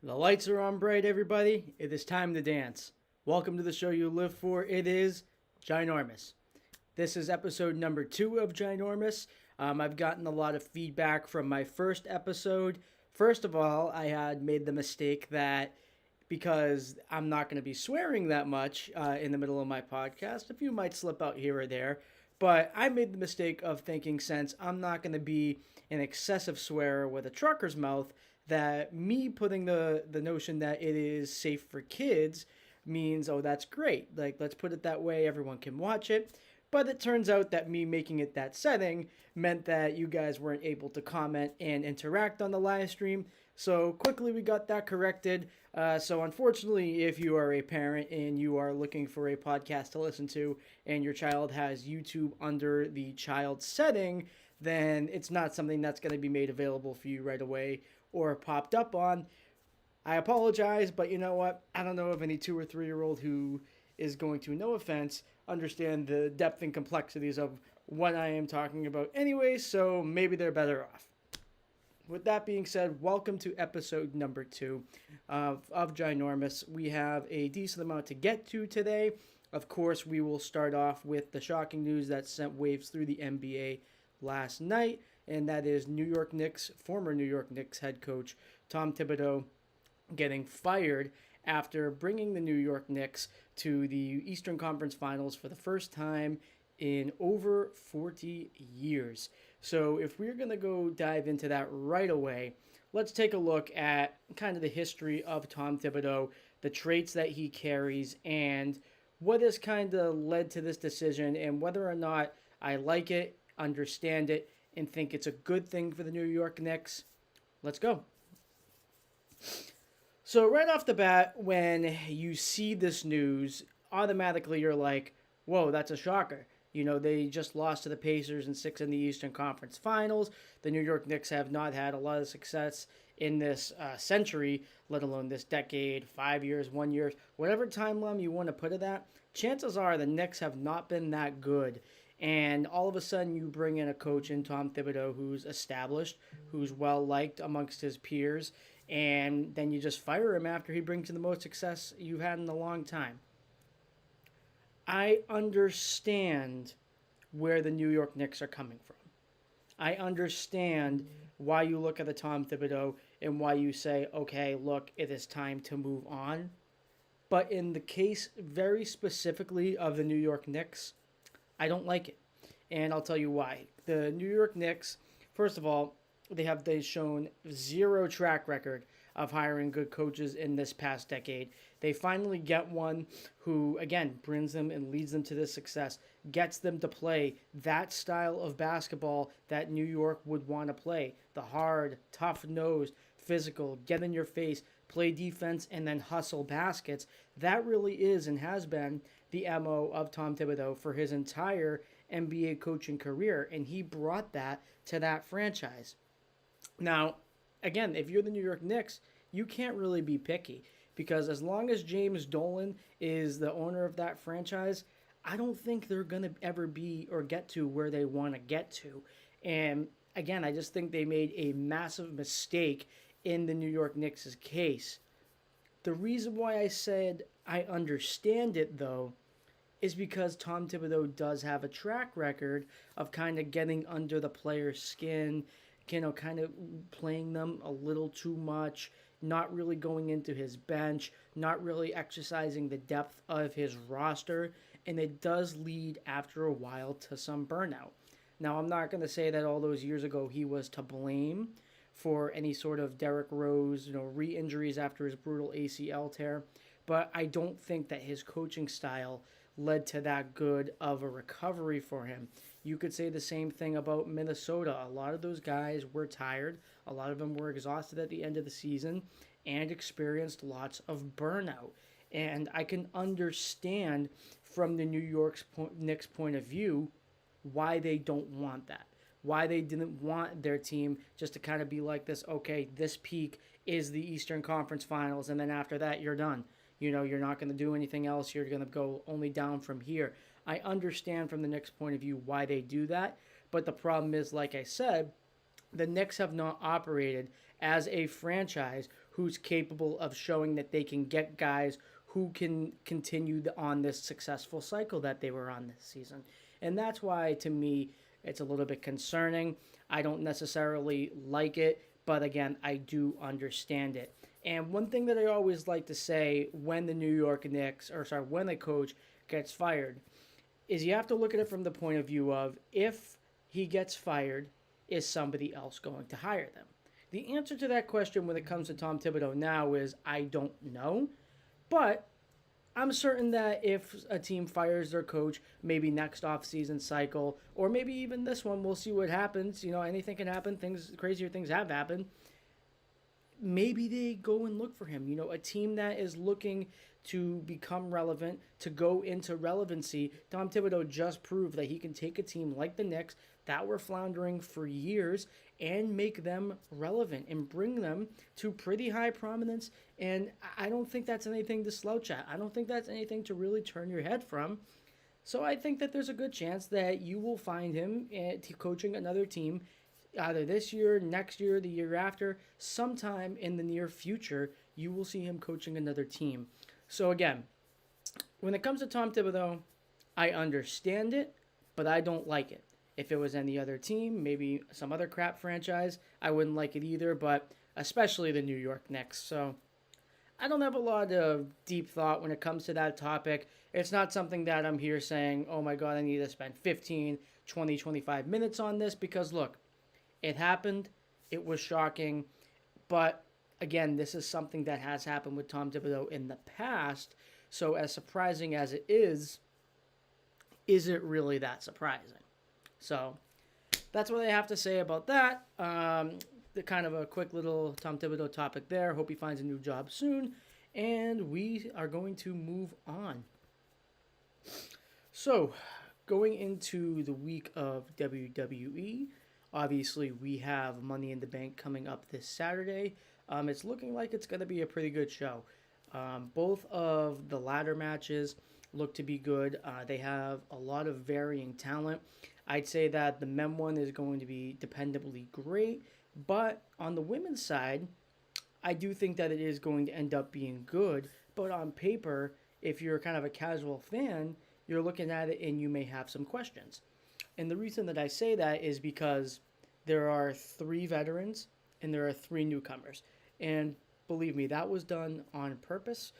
The lights are on bright, everybody. It is time to dance. Welcome to the show you live for. It is Ginormous. This is episode number 2 of Ginormous. I've gotten a lot of feedback from my first episode. First of all, I had made the mistake that because I'm not going to be swearing that much in the middle of my podcast, a few might slip out here or there. But I made the mistake of thinking since I'm not going to be an excessive swearer with a trucker's mouth, that me putting the notion that it is safe for kids means, oh, that's great. Like, let's put it that way. Everyone can watch it. But it turns out that me making it that setting meant that you guys weren't able to comment and interact on the live stream. So quickly we got that corrected. So unfortunately, if you are a parent and you are looking for a podcast to listen to and your child has YouTube under the child setting, then it's not something that's going to be made available for you right away or popped up on. I apologize, but you know what? I don't know of any 2 or 3-year-old who is going to, no offense, understand the depth and complexities of what I am talking about anyway, so maybe they're better off. With that being said, welcome to episode number 2 of Ginormous. We have a decent amount to get to today. Of course, we will start off with the shocking news that sent waves through the NBA last night, and that is former New York Knicks head coach Tom Thibodeau getting fired after bringing the New York Knicks to the Eastern Conference Finals for the first time in over 40 years. So if we're going to go dive into that right away, let's take a look at kind of the history of Tom Thibodeau, the traits that he carries, and what has kind of led to this decision, and whether or not I like it, understand it, and think it's a good thing for the New York Knicks. Let's go. So right off the bat, when you see this news, automatically you're like, whoa, that's a shocker. You know, they just lost to the Pacers in 6 in the Eastern Conference Finals. The New York Knicks have not had a lot of success in this century, let alone this decade, 5 years, 1 year, whatever timeline you want to put it at. Chances are the Knicks have not been that good. And all of a sudden you bring in a coach in Tom Thibodeau who's established, who's well-liked amongst his peers, and then you just fire him after he brings you the most success you've had in a long time. I understand where the New York Knicks are coming from. I understand why you look at the Tom Thibodeau and why you say, okay, look, it is time to move on. But in the case very specifically of the New York Knicks, I don't like it. And I'll tell you why. The New York Knicks, first of all, they've shown zero track record of hiring good coaches in this past decade. They finally get one who, again, brings them and leads them to this success, gets them to play that style of basketball that New York would want to play. The hard, tough-nosed, physical, get in your face, play defense, and then hustle baskets. That really is and has been the MO of Tom Thibodeau for his entire NBA coaching career, and he brought that to that franchise. Now, again, if you're the New York Knicks, you can't really be picky because as long as James Dolan is the owner of that franchise, I don't think they're going to ever be or get to where they want to get to. And again, I just think they made a massive mistake in the New York Knicks' case. The reason why I said I understand it, though, is because Tom Thibodeau does have a track record of kind of getting under the player's skin, kind of playing them a little too much, not really going into his bench, not really exercising the depth of his roster, and it does lead after a while to some burnout. Now, I'm not going to say that all those years ago he was to blame for any sort of Derrick Rose, re-injuries after his brutal ACL tear, but I don't think that his coaching style led to that good of a recovery for him. You could say the same thing about Minnesota. A lot of those guys were tired. A lot of them were exhausted at the end of the season and experienced lots of burnout. And I can understand from the New York Knicks point of view why they don't want that. Why they didn't want their team just to kind of be like this, okay, this peak is the Eastern Conference Finals, and then after that, you're done. You're not going to do anything else. You're going to go only down from here. I understand from the Knicks' point of view why they do that, but the problem is, like I said, the Knicks have not operated as a franchise who's capable of showing that they can get guys who can continue on this successful cycle that they were on this season. And that's why, to me, it's a little bit concerning. I don't necessarily like it, but again, I do understand it. And one thing that I always like to say when the New York Knicks, when a coach gets fired, is you have to look at it from the point of view of if he gets fired, is somebody else going to hire them? The answer to that question when it comes to Tom Thibodeau now is I don't know. But I'm certain that if a team fires their coach, maybe next offseason cycle, or maybe even this one, we'll see what happens. Anything can happen. Crazier things have happened. Maybe they go and look for him. A team that is looking to become relevant, to go into relevancy. Tom Thibodeau just proved that he can take a team like the Knicks that were floundering for years and make them relevant and bring them to pretty high prominence. And I don't think that's anything to slouch at. I don't think that's anything to really turn your head from. So I think that there's a good chance that you will find him coaching another team either this year, next year, the year after, sometime in the near future, you will see him coaching another team. So again, when it comes to Tom Thibodeau, I understand it, but I don't like it. If it was any other team, maybe some other crap franchise, I wouldn't like it either, but especially the New York Knicks. So I don't have a lot of deep thought when it comes to that topic. It's not something that I'm here saying, oh my God, I need to spend 15, 20, 25 minutes on this, because look, it happened. It was shocking. But again, this is something that has happened with Tom Thibodeau in the past. So as surprising as it is it really that surprising? So that's what I have to say about that. The kind of a quick little Tom Thibodeau topic there. Hope he finds a new job soon. And we are going to move on. So going into the week of WWE, obviously, we have Money in the Bank coming up this Saturday. It's looking like it's going to be a pretty good show. Both of the ladder matches look to be good. They have a lot of varying talent. I'd say that the men one is going to be dependably great. But on the women's side, I do think that it is going to end up being good. But on paper, if you're kind of a casual fan, you're looking at it and you may have some questions. And the reason that I say that is because there are 3 veterans and there are 3 newcomers. And believe me, that was done on purpose.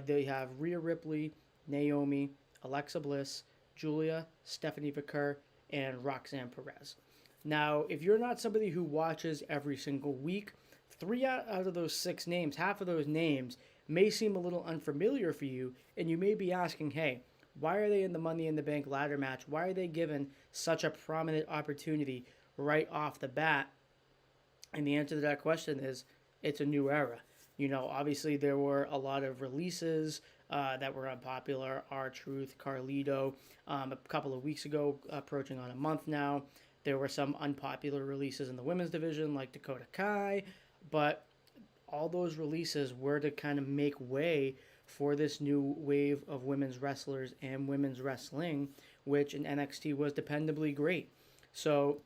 They have Rhea Ripley, Naomi, Alexa Bliss, Julia, Stephanie Vicker, and Roxanne Perez. Now, if you're not somebody who watches every single week, 3 out of those 6 names, half of those names, may seem a little unfamiliar for you, and you may be asking, hey, why are they in the Money in the Bank ladder match? Why are they given such a prominent opportunity right off the bat? And the answer to that question is, it's a new era. Obviously there were a lot of releases that were unpopular. R-Truth, Carlito, a couple of weeks ago, approaching on a month now. There were some unpopular releases in the women's division like Dakota Kai, but all those releases were to kind of make way for this new wave of women's wrestlers and women's wrestling, which in NXT was dependably great. So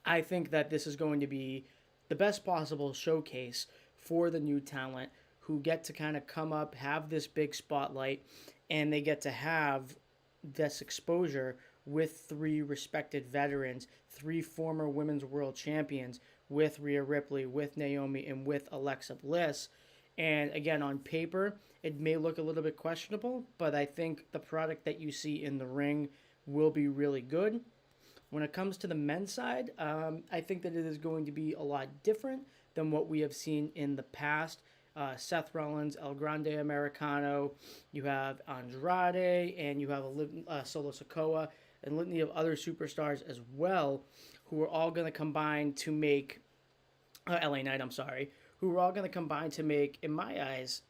I think that this is going to be the best possible showcase for the new talent who get to kind of come up, have this big spotlight, and they get to have this exposure with 3 respected veterans, 3 former women's world champions, with Rhea Ripley, with Naomi, and with Alexa Bliss. And again, on paper, it may look a little bit questionable, but I think the product that you see in the ring will be really good. When it comes to the men's side, I think that it is going to be a lot different than what we have seen in the past. Seth Rollins, El Grande Americano, you have Andrade, and you have Solo Sikoa, and litany of other superstars as well, who are all going to combine to make, LA Knight, who are all going to combine to make, in my eyes,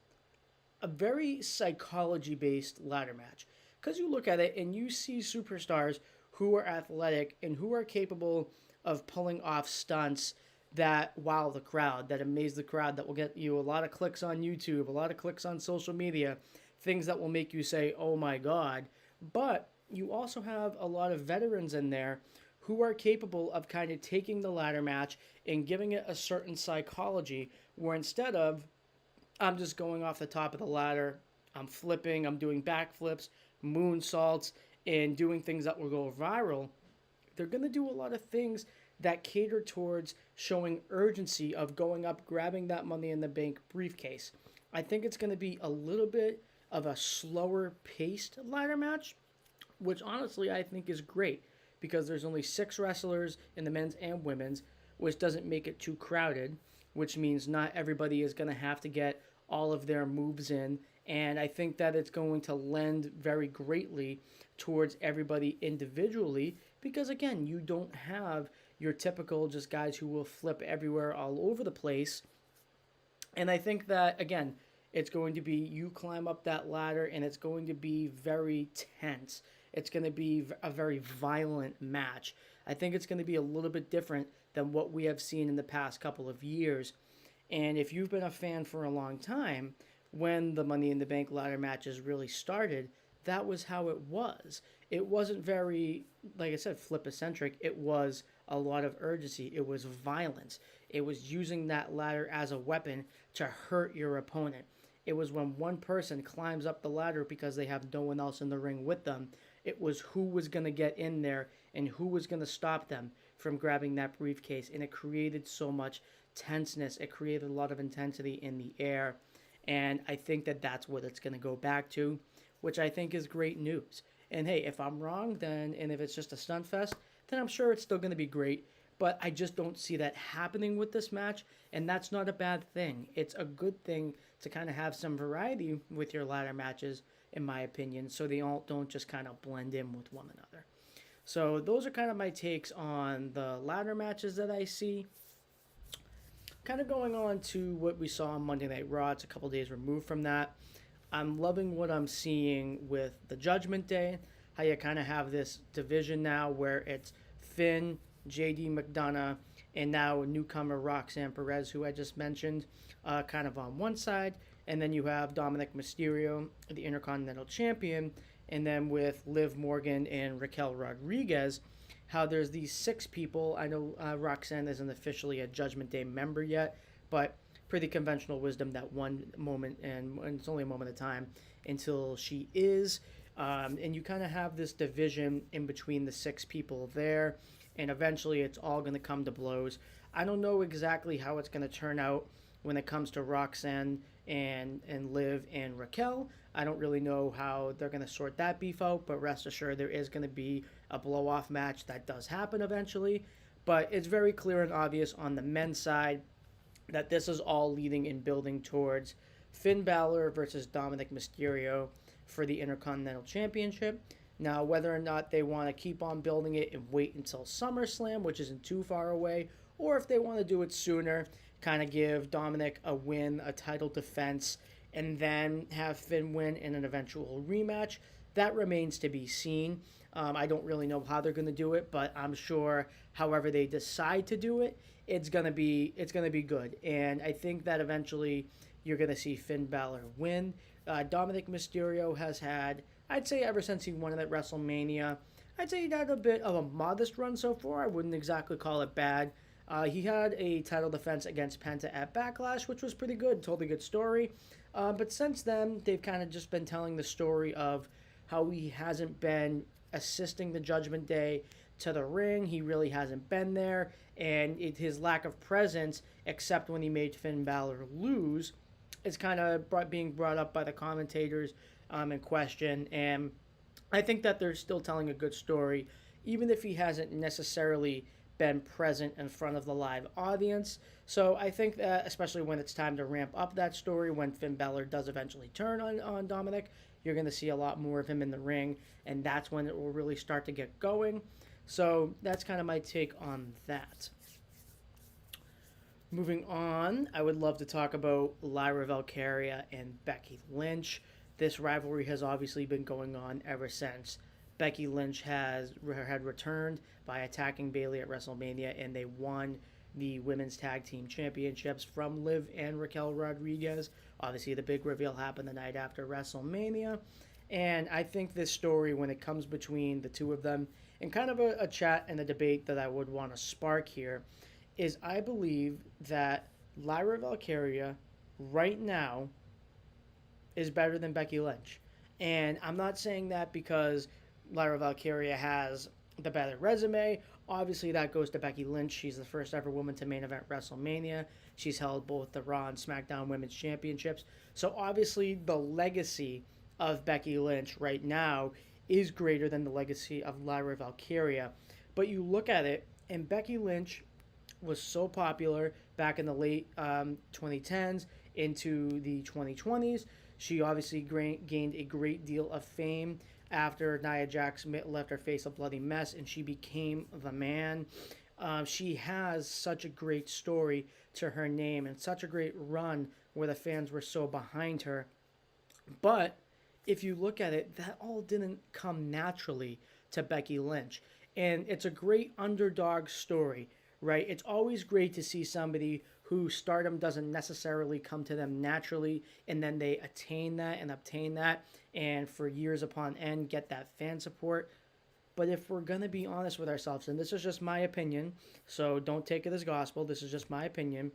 a very psychology-based ladder match. Because you look at it and you see superstars who are athletic and who are capable of pulling off stunts that wow the crowd, that amaze the crowd, that will get you a lot of clicks on YouTube, a lot of clicks on social media, things that will make you say, oh my God. But you also have a lot of veterans in there who are capable of kind of taking the ladder match and giving it a certain psychology where instead of I'm just going off the top of the ladder, I'm flipping, I'm doing backflips, moonsaults, and doing things that will go viral, they're going to do a lot of things that cater towards showing urgency of going up, grabbing that Money in the Bank briefcase. I think it's going to be a little bit of a slower paced ladder match, which honestly I think is great because there's only 6 wrestlers in the men's and women's, which doesn't make it too crowded, which means not everybody is going to have to get all of their moves in. And I think that it's going to lend very greatly towards everybody individually because, again, you don't have your typical just guys who will flip everywhere all over the place. And I think that, again, it's going to be you climb up that ladder and it's going to be very tense. It's going to be a very violent match. I think it's going to be a little bit different than what we have seen in the past couple of years. And if you've been a fan for a long time, when the Money in the Bank ladder matches really started, that was how it was. It wasn't very, like I said, flip-eccentric. It was a lot of urgency. It was violence. It was using that ladder as a weapon to hurt your opponent. It was when one person climbs up the ladder because they have no one else in the ring with them. It was who was going to get in there and who was going to stop them from grabbing that briefcase. And it created so much tenseness. It created a lot of intensity in the air. And I think that that's what it's going to go back to, which I think is great news. And hey, if I'm wrong, then, and if it's just a stunt fest, then I'm sure it's still going to be great. But I just don't see that happening with this match, and that's not a bad thing. It's a good thing to kind of have some variety with your ladder matches, in my opinion, so they all don't just kind of blend in with one another. So those are kind of my takes on the ladder matches that I see. Kind of going on to what we saw on Monday Night Raw. It's a couple days removed from that. I'm loving what I'm seeing with the Judgment Day, how you kind of have this division now where it's Finn, JD McDonough, and now newcomer Roxanne Perez, who I just mentioned, kind of on one side. And then you have Dominic Mysterio, the Intercontinental Champion, and then with Liv Morgan and Raquel Rodriguez, how there's these 6 people. I know Roxanne isn't officially a Judgment Day member yet, but pretty conventional wisdom that one moment, and it's only a moment of time until she is. And you kind of have this division in between the 6 people there, and eventually it's all going to come to blows. I don't know exactly how it's going to turn out when it comes to Roxanne and Liv and Raquel. I don't really know how they're going to sort that beef out, but rest assured there is going to be a blow-off match that does happen eventually. But it's very clear and obvious on the men's side that this is all leading and building towards Finn Balor versus Dominic Mysterio for the Intercontinental Championship. Now, whether or not they want to keep on building it and wait until SummerSlam, which isn't too far away, or if they want to do it sooner, kind of give Dominic a win, a title defense, and then have Finn win in an eventual rematch, that remains to be seen. I don't really know how they're going to do it, but I'm sure however they decide to do it, it's gonna be good. And I think that eventually you're gonna see Finn Balor win. Dominic Mysterio has had, I'd say ever since he won at WrestleMania, I'd say he had a bit of a modest run so far. I wouldn't exactly call it bad. He had a title defense against Penta at Backlash, which was pretty good, told a good story. But since then, they've kind of just been telling the story of how he hasn't been assisting the Judgment Day to the ring. He really hasn't been there, and his lack of presence, except when he made Finn Balor lose, is kind of being brought up by the commentators in question. And I think that they're still telling a good story, even if he hasn't necessarily been present in front of the live audience. So I think that, especially when it's time to ramp up that story, when Finn Balor does eventually turn on Dominic, you're going to see a lot more of him in the ring, and that's when it will really start to get going. So that's kind of my take on that. Moving on, I would love to talk about Lyra Valkyria and Becky Lynch. This rivalry has obviously been going on ever since Becky Lynch had returned by attacking Bayley at WrestleMania, and they won the Women's Tag Team Championships from Liv and Raquel Rodriguez. Obviously, the big reveal happened the night after WrestleMania. And I think this story, when it comes between the two of them, and kind of a chat and a debate that I would want to spark here, is I believe that Lyra Valkyria right now is better than Becky Lynch. And I'm not saying that because Lyra Valkyria has the better resume. Obviously, that goes to Becky Lynch. She's the first ever woman to main event WrestleMania. She's held both the Raw and SmackDown Women's Championships. So, obviously, the legacy of Becky Lynch right now is greater than the legacy of Lyra Valkyria. But you look at it, and Becky Lynch was so popular back in the late 2010s into the 2020s. She obviously gained a great deal of fame after Nia Jax left her face a bloody mess and she became the man. She has such a great story to her name and such a great run where the fans were so behind her. But if you look at it, that all didn't come naturally to Becky Lynch. And it's a great underdog story, right? It's always great to see somebody who stardom doesn't necessarily come to them naturally, and then they attain that and obtain that, and for years upon end get that fan support. But if we're going to be honest with ourselves, and this is just my opinion, so don't take it as gospel, this is just my opinion,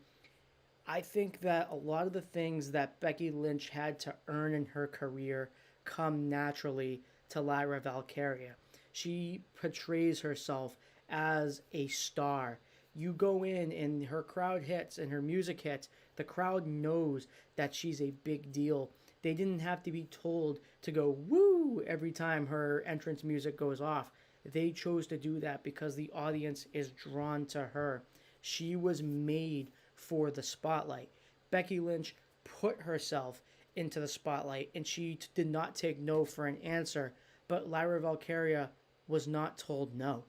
I think that a lot of the things that Becky Lynch had to earn in her career come naturally to Lyra Valkyria. She portrays herself as a star. You go in and her crowd hits and her music hits, the crowd knows that she's a big deal. They didn't have to be told to go woo every time her entrance music goes off. They chose to do that because the audience is drawn to her. She was made for the spotlight. Becky Lynch put herself into the spotlight and she did not take no for an answer, but Lyra Valkyria was not told no.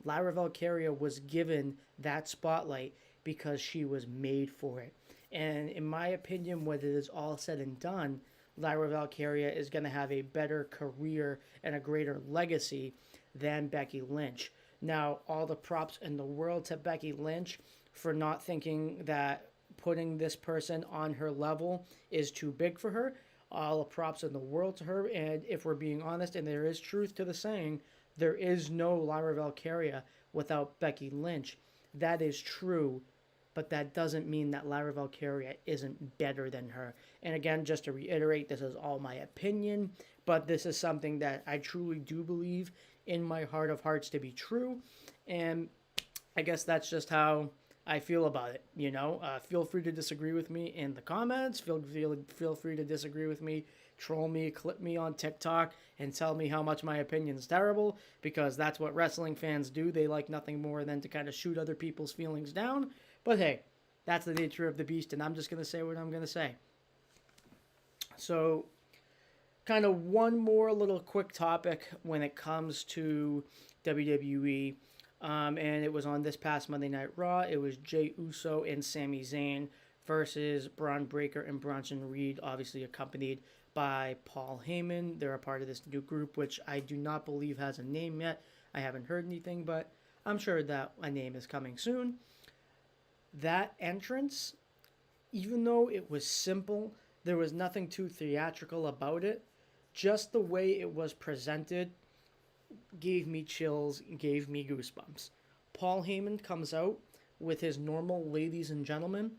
Lyra Valkyria was given that spotlight because she was made for it. And in my opinion, when it is all said and done, Lyra Valkyria is going to have a better career and a greater legacy than Becky Lynch. Now, all the props in the world to Becky Lynch for not thinking that putting this person on her level is too big for her. All the props in the world to her. And if we're being honest, and there is truth to the saying, there is no Lyra Valkyria without Becky Lynch. That is true, but that doesn't mean that Lyra Valkyria isn't better than her. And again, just to reiterate, this is all my opinion, but this is something that I truly do believe in my heart of hearts to be true. And I guess that's just how I feel about it. Feel free to disagree with me in the comments. Feel free to disagree with me. Troll me, clip me on TikTok, and tell me how much my opinion is terrible, because that's what wrestling fans do. They like nothing more than to kind of shoot other people's feelings down. But hey, that's the nature of the beast, and I'm just going to say what I'm going to say. So, kind of one more little quick topic when it comes to WWE. And it was on this past Monday Night Raw. It was Jey Uso and Sami Zayn versus Braun Breaker and Bronson Reed, obviously accompanied by Paul Heyman. They're a part of this new group, which I do not believe has a name yet. I haven't heard anything, but I'm sure that a name is coming soon. That entrance, even though it was simple, there was nothing too theatrical about it. Just the way it was presented gave me chills, gave me goosebumps. Paul Heyman comes out with his normal ladies and gentlemen,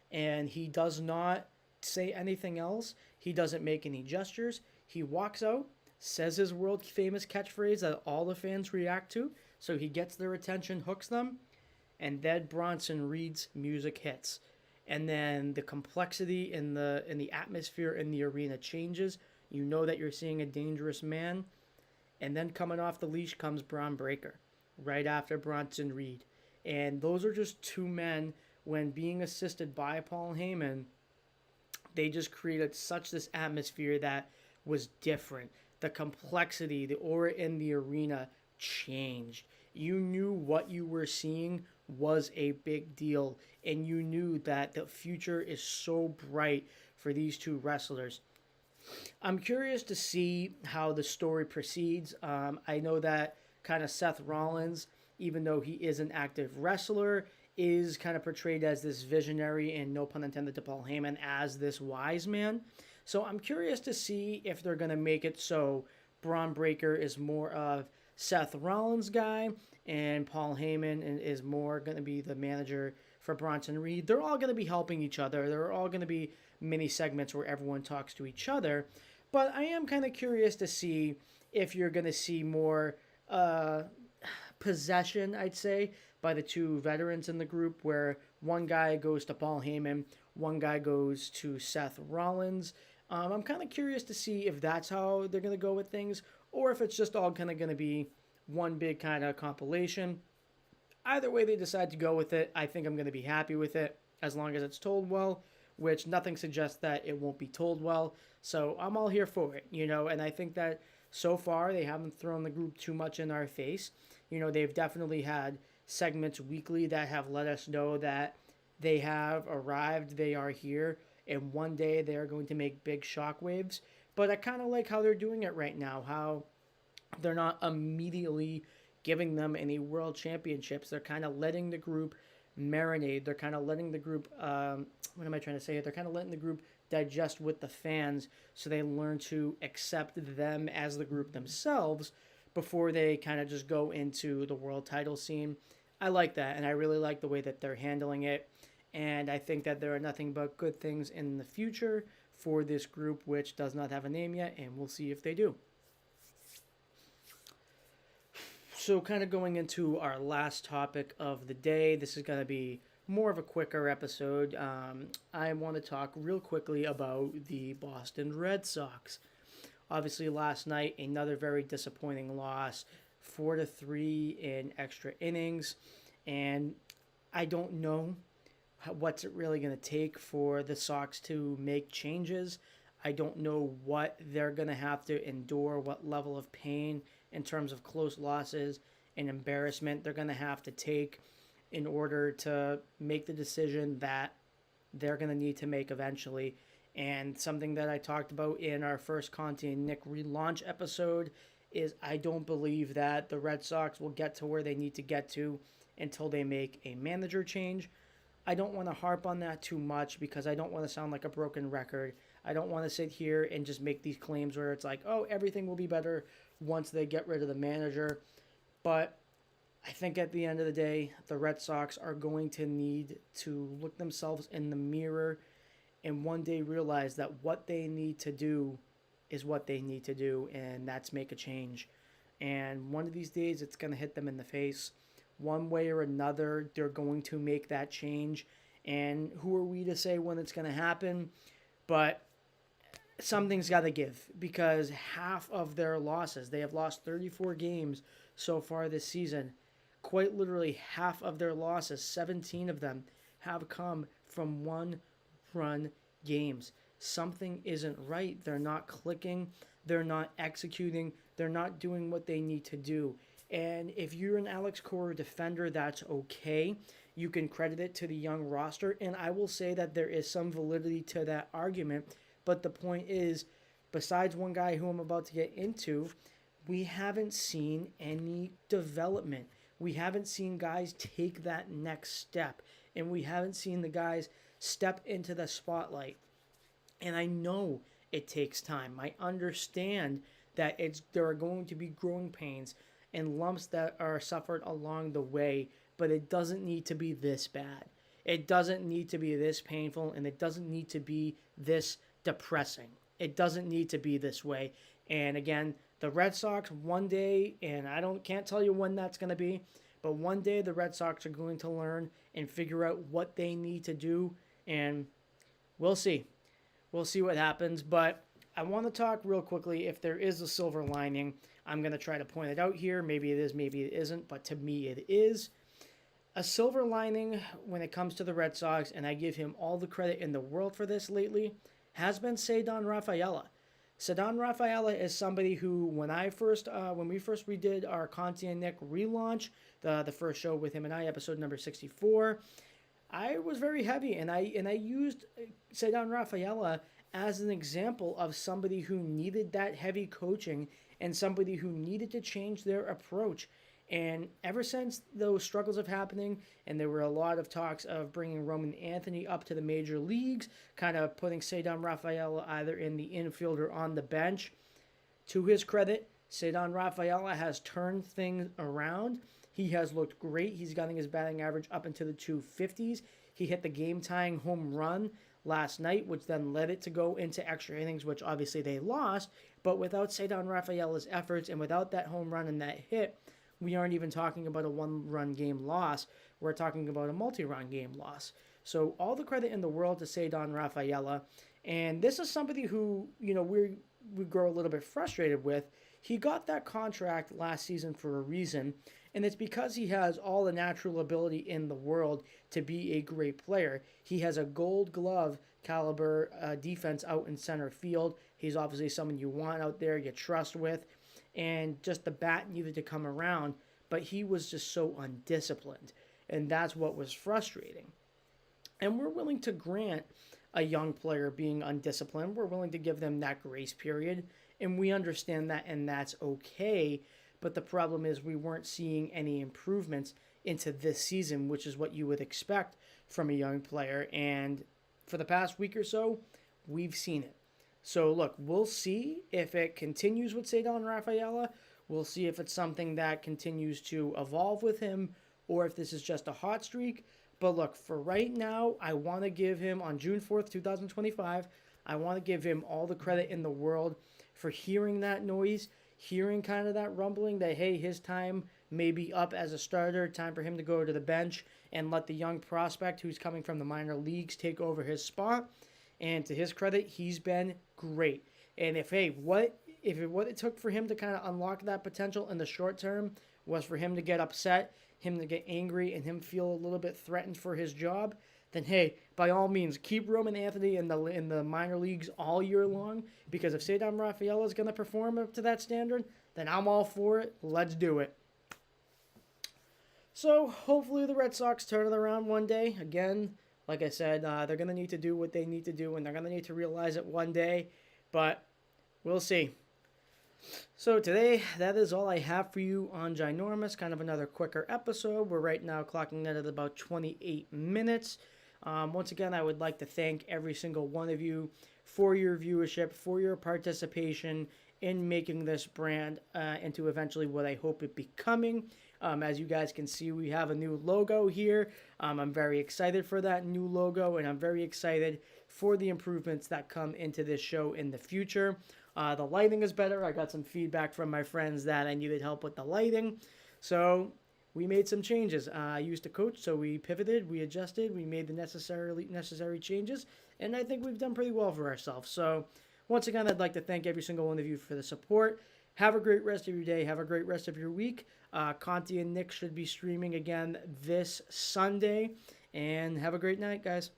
and he does not say anything else. He doesn't make any gestures. He walks out, says his world famous catchphrase that all the fans react to, so he gets their attention, hooks them, and then Bronson Reed's music hits. And then the complexity in the atmosphere in the arena changes. You know that you're seeing a dangerous man. And then coming off the leash comes Braun Breaker, right after Bronson Reed. And those are just two men, when being assisted by Paul Heyman, they just created such this atmosphere that was different. The complexity, the aura in the arena changed. You knew what you were seeing was a big deal, and you knew that the future is so bright for these two wrestlers. I'm curious to see how the story proceeds. I know that kind of Seth Rollins, even though he is an active wrestler, is kind of portrayed as this visionary, and no pun intended to Paul Heyman, as this wise man. So I'm curious to see if they're going to make it so Braun Breaker is more of Seth Rollins' guy, and Paul Heyman is more going to be the manager for Bronson Reed. They're all going to be helping each other. They're all going to be mini segments where everyone talks to each other. But I am kind of curious to see if you're going to see more possession, I'd say, by the two veterans in the group, where one guy goes to Paul Heyman, one guy goes to Seth Rollins. I'm kind of curious to see if that's how they're going to go with things, or if it's just all kind of going to be one big kind of compilation. Either way they decide to go with it, I think I'm going to be happy with it, as long as it's told well, which nothing suggests that it won't be told well. So I'm all here for it, and I think that so far they haven't thrown the group too much in our face. They've definitely had segments weekly that have let us know that they have arrived, they are here, and one day they are going to make big shockwaves. But I kind of like how they're doing it right now, how they're not immediately giving them any world championships. They're kind of letting the group marinate. They're kind of letting the group, what am I trying to say? They're kind of letting the group digest with the fans so they learn to accept them as the group themselves before they kind of just go into the world title scene. I like that, and I really like the way that they're handling it. And I think that there are nothing but good things in the future for this group, which does not have a name yet, and we'll see if they do. So kind of going into our last topic of the day, this is going to be more of a quicker episode. I want to talk real quickly about the Boston Red Sox. Obviously, last night, another very disappointing loss, 4-3 in extra innings, and I don't know what's it really going to take for the Sox to make changes. I don't know what they're going to have to endure, what level of pain in terms of close losses and embarrassment they're going to have to take in order to make the decision that they're going to need to make eventually. And something that I talked about in our first Conti and Nick relaunch episode is I don't believe that the Red Sox will get to where they need to get to until they make a manager change. I don't want to harp on that too much because I don't want to sound like a broken record. I don't want to sit here and just make these claims where it's like, oh, everything will be better once they get rid of the manager. But I think at the end of the day, the Red Sox are going to need to look themselves in the mirror and one day realize that what they need to do is what they need to do, and that's make a change. And one of these days, it's going to hit them in the face. One way or another, they're going to make that change. And who are we to say when it's going to happen? But something's got to give, because half of their losses, they have lost 34 games so far this season. Quite literally half of their losses, 17 of them, have come from one-run games. Something isn't right. They're not clicking. They're not executing. They're not doing what they need to do. And if you're an Alex Cora defender, that's okay. You can credit it to the young roster. And I will say that there is some validity to that argument. But the point is, besides one guy who I'm about to get into, we haven't seen any development. We haven't seen guys take that next step. And we haven't seen the guys step into the spotlight. And I know it takes time. I understand that there are going to be growing pains and lumps that are suffered along the way, but it doesn't need to be this bad. It doesn't need to be this painful, and it doesn't need to be this depressing. It doesn't need to be this way. And again, the Red Sox one day, and can't tell you when that's going to be, but one day the Red Sox are going to learn and figure out what they need to do, and we'll see. We'll see what happens, but I want to talk real quickly. If there is a silver lining, I'm going to try to point it out here. Maybe it is, maybe it isn't, but to me it is. A silver lining when it comes to the Red Sox, and I give him all the credit in the world for this lately, has been Ceddanne Rafaela. Ceddanne Rafaela is somebody who, when we first redid our Conti and Nick relaunch, the first show with him and I, episode number 64, I was very heavy, and I used Ceddanne Rafaela as an example of somebody who needed that heavy coaching and somebody who needed to change their approach. And ever since those struggles have happening, and there were a lot of talks of bringing Roman Anthony up to the major leagues, kind of putting Cedar Rafaela either in the infield or on the bench, to his credit, Cedar Rafaela has turned things around. He has looked great. He's gotten his batting average up into the 250s. He hit the game-tying home run last night, which then led it to go into extra innings, which obviously they lost. But without Cedar Rafaela's efforts and without that home run and that hit, we aren't even talking about a one-run game loss. We're talking about a multi-run game loss. So all the credit in the world to Cedar Rafaela. And this is somebody who, we grow a little bit frustrated with. He got that contract last season for a reason, and it's because he has all the natural ability in the world to be a great player. He has a gold glove caliber defense out in center field. He's obviously someone you want out there, you trust with, and just the bat needed to come around, but he was just so undisciplined, and that's what was frustrating. And we're willing to grant a young player being undisciplined. We're willing to give them that grace period, and we understand that, and that's okay. But the problem is we weren't seeing any improvements into this season, which is what you would expect from a young player. And for the past week or so, we've seen it. So look, we'll see if it continues with Cedar Rafaela. We'll see if it's something that continues to evolve with him, or if this is just a hot streak. But look, for right now, I want to give him, on June 4th, 2025, I want to give him all the credit in the world for hearing that noise, hearing kind of that rumbling that, hey, his time may be up as a starter, time for him to go to the bench and let the young prospect who's coming from the minor leagues take over his spot. And to his credit, he's been great. And if what it took for him to kind of unlock that potential in the short term was for him to get upset, him to get angry, and him feel a little bit threatened for his job, then hey, by all means, keep Roman Anthony in the minor leagues all year long, because if Cedar Rafaela is going to perform up to that standard, then I'm all for it. Let's do it. So hopefully the Red Sox turn it around one day. Again, like I said, they're going to need to do what they need to do, and they're going to need to realize it one day, but we'll see. So today, that is all I have for you on GINORMOUS. Kind of another quicker episode. We're right now clocking in at about 28 minutes. Once again, I would like to thank every single one of you for your viewership, for your participation in making this brand into eventually what I hope it becoming. As you guys can see, we have a new logo here. I'm very excited for that new logo, and I'm very excited for the improvements that come into this show in the future. The lighting is better. I got some feedback from my friends that I needed help with the lighting. So we made some changes. I used to coach, so we pivoted, we adjusted, we made the necessary changes, and I think we've done pretty well for ourselves. So once again, I'd like to thank every single one of you for the support. Have a great rest of your day. Have a great rest of your week. Conti and Nick should be streaming again this Sunday. And have a great night, guys.